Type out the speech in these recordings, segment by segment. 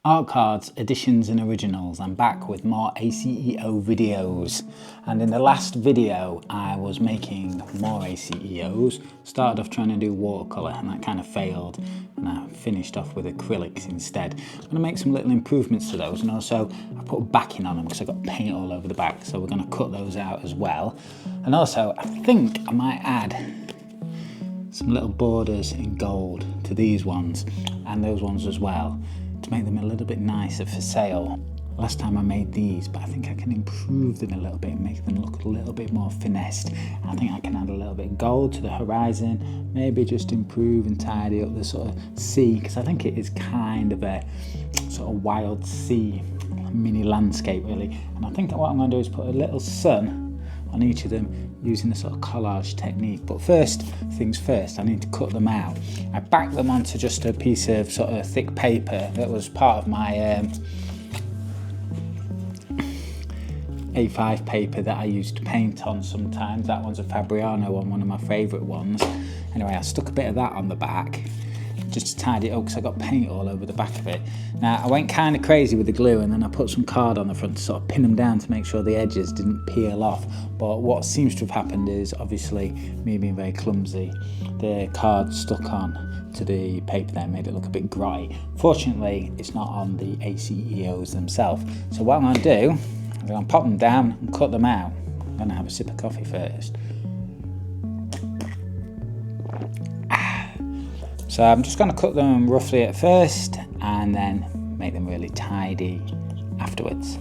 Art cards, editions and originals. I'm back with more ACEO videos, and in the last video I was making more ACEOs. Started off trying to do watercolour and that kind of failed, and I finished off with acrylics instead. I'm going to make some little improvements to those, and also I put backing on them because I got paint all over the back, so we're going to cut those out as well. And also I think I might add some little borders in gold to these ones and those ones as well, to make them a little bit nicer for sale. Last time I made these, but I think I can improve them a little bit and make them look a little bit more finessed. I think I can add a little bit of gold to the horizon, maybe just improve and tidy up the sort of sea, because I think it is kind of a sort of wild sea mini landscape really. And I think what I'm going to do is put a little sun on each of them using the sort of collage technique. But first things first, I need to cut them out. I backed them onto just a piece of sort of thick paper that was part of my A5 paper that I used to paint on sometimes. That one's a Fabriano one, one of my favourite ones. Anyway, I stuck a bit of that on the back just to tidy it up because I got paint all over the back of it. Now I went kind of crazy with the glue, and then I put some card on the front to sort of pin them down to make sure the edges didn't peel off. But what seems to have happened is, obviously me being very clumsy, the card stuck on to the paper there, made it look a bit grey. Fortunately it's not on the ACEOs themselves. So what I'm going to do is I'm going to pop them down and cut them out. I'm going to have a sip of coffee first. So I'm just going to cut them roughly at first and then make them really tidy afterwards.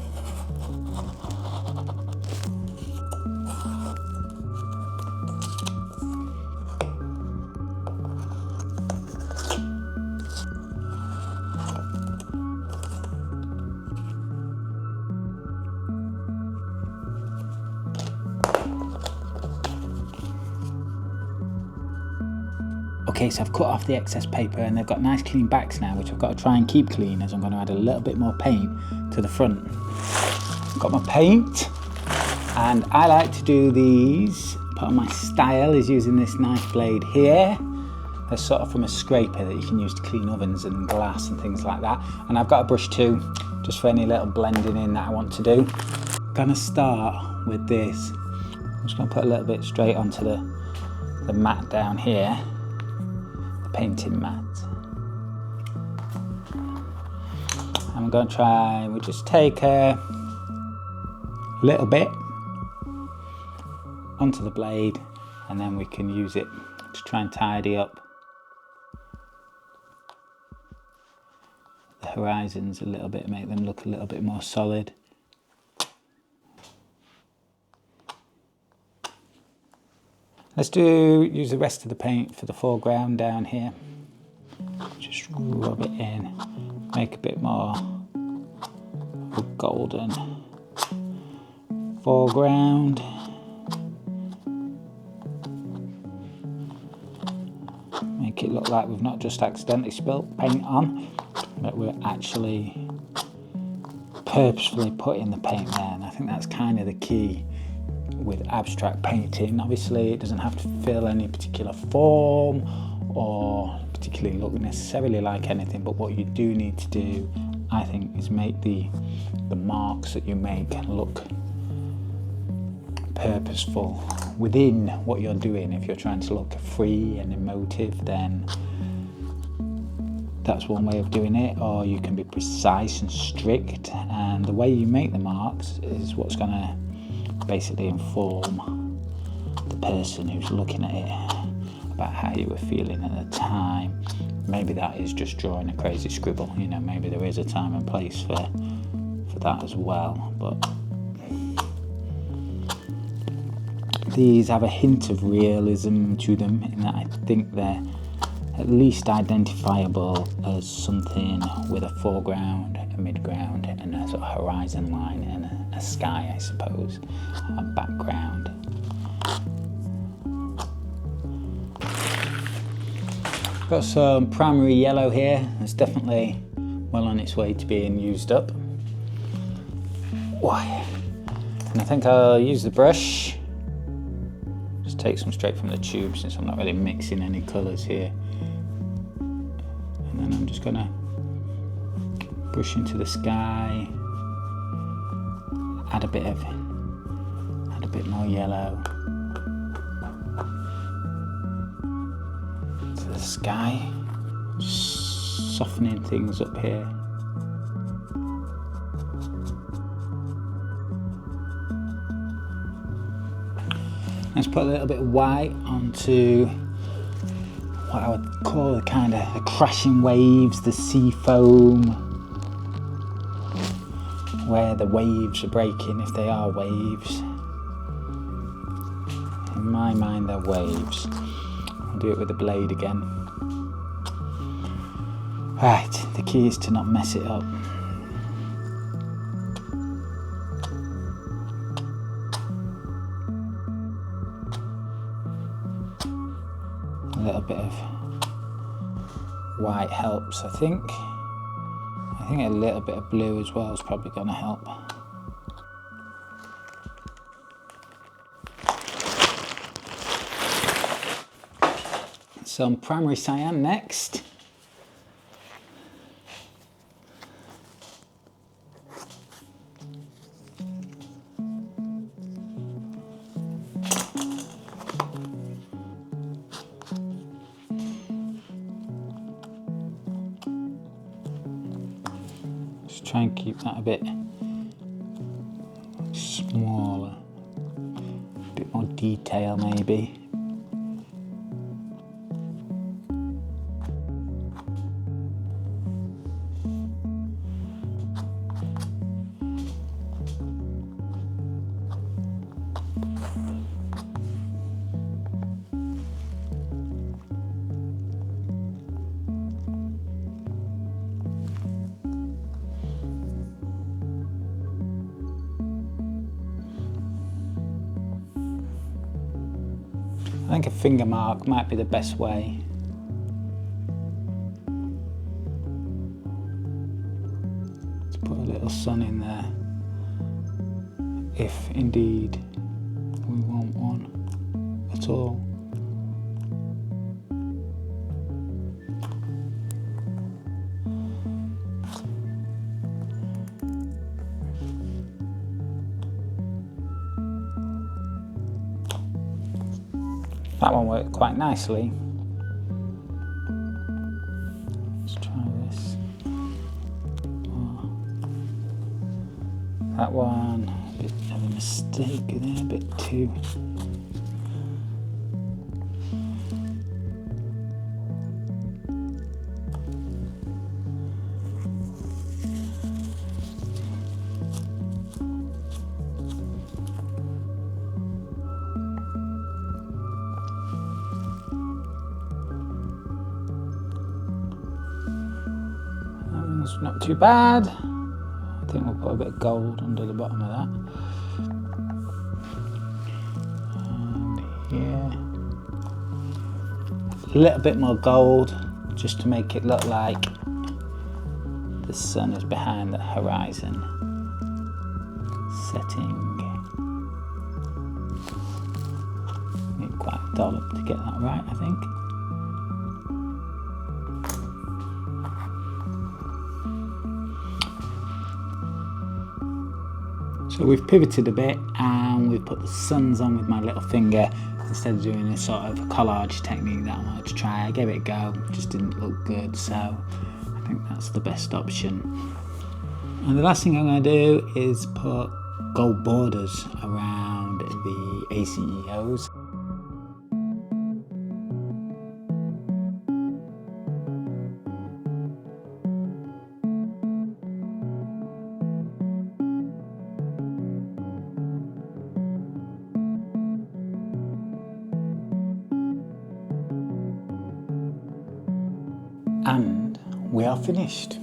Okay, so I've cut off the excess paper and they've got nice clean backs now, which I've got to try and keep clean, as I'm going to add a little bit more paint to the front. I've got my paint, and I like to do these. Part of my style is using this knife blade here. That's sort of from a scraper that you can use to clean ovens and glass and things like that. And I've got a brush too, just for any little blending in that I want to do. I'm going to start with this. I'm just going to put a little bit straight onto the mat down here. Painting mat. I'm going to try, we'll just take a little bit onto the blade, and then we can use it to try and tidy up the horizons a little bit, make them look a little bit more solid. Let's use the rest of the paint for the foreground down here. Just rub it in, make a bit more of a golden foreground. Make it look like we've not just accidentally spilt paint on, but we're actually purposefully putting the paint there. And I think that's kind of the key with abstract painting. Obviously it doesn't have to fill any particular form or particularly look necessarily like anything, but what you do need to do, I think, is make the marks that you make look purposeful within what you're doing. If you're trying to look free and emotive, then that's one way of doing it, or you can be precise and strict, and the way you make the marks is what's going to basically inform the person who's looking at it about how you were feeling at the time. Maybe that is just drawing a crazy scribble, you know, maybe there is a time and place for that as well. But these have a hint of realism to them, in that I think they're at least identifiable as something with a foreground, a midground, and a sort of horizon line, and a sky, I suppose, a background. Got some primary yellow here. It's definitely well on its way to being used up. And I think I'll use the brush. Just take some straight from the tube, since I'm not really mixing any colours here. And then I'm just gonna Brush into the sky. Add a bit more yellow to the sky. Just softening things up here. Let's put a little bit of white onto what I would call the kind of the crashing waves, the sea foam, where the waves are breaking, if they are waves. In my mind, they're waves. I'll do it with the blade again. Right, the key is to not mess it up. A little bit of white helps, I think. I think a little bit of blue as well is probably going to help. Some primary cyan next. Just try and keep that a bit smaller, a bit more detail maybe. I think a finger mark might be the best way. Let's put a little sun in there, if indeed we want one at all. That one worked quite nicely. Let's try this. Oh. That one, a bit of a mistake there, a bit too. It's not too bad. I think we'll put a bit of gold under the bottom of that. And here, a little bit more gold, just to make it look like the sun is behind the horizon, setting. Need quite a dollop to get that right, I think. So we've pivoted a bit and we've put the suns on with my little finger instead of doing a sort of collage technique that I wanted to try. I gave it a go, just didn't look good, so I think that's the best option. And the last thing I'm going to do is put gold borders around the ACEOs. And we are finished.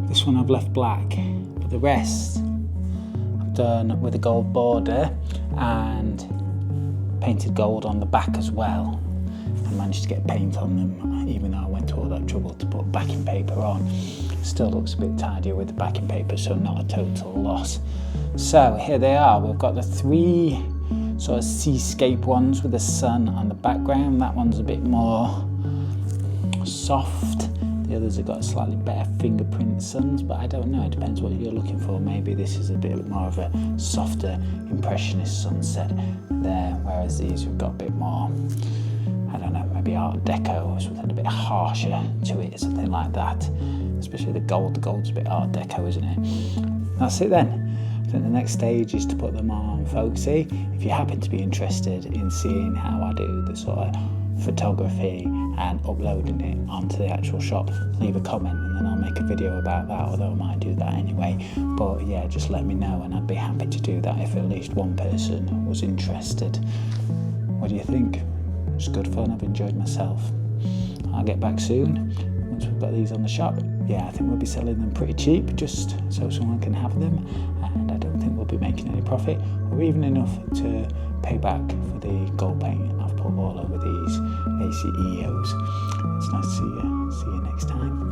This one I've left black, but the rest I've done with a gold border and painted gold on the back as well. I managed to get paint on them, even though I went to all that trouble to put backing paper on. Still looks a bit tidier with the backing paper, so not a total loss. So here they are. We've got the three sort of seascape ones with the sun on the background. That one's a bit more soft. The others have got slightly better fingerprint suns, but I don't know, it depends what you're looking for. Maybe this is a bit more of a softer impressionist sunset there, whereas these have got a bit more, I don't know, maybe Art Deco, something a bit harsher to it, something like that. Especially the gold. The gold's a bit Art Deco, isn't it? That's it then. I think the next stage is to put them on Folksy. If you happen to be interested in seeing how I do the sort of photography and uploading it onto the actual shop, leave a comment and then I'll make a video about that, although I might do that anyway. But yeah, just let me know and I'd be happy to do that if at least one person was interested. What do you think? It's good fun, I've enjoyed myself. I'll get back soon once we've got these on the shop. Yeah, I think we'll be selling them pretty cheap just so someone can have them, and I don't think we'll be making any profit or even enough to pay back for the gold paint I've put all over these ACEOs. It's nice to see you. See you next time.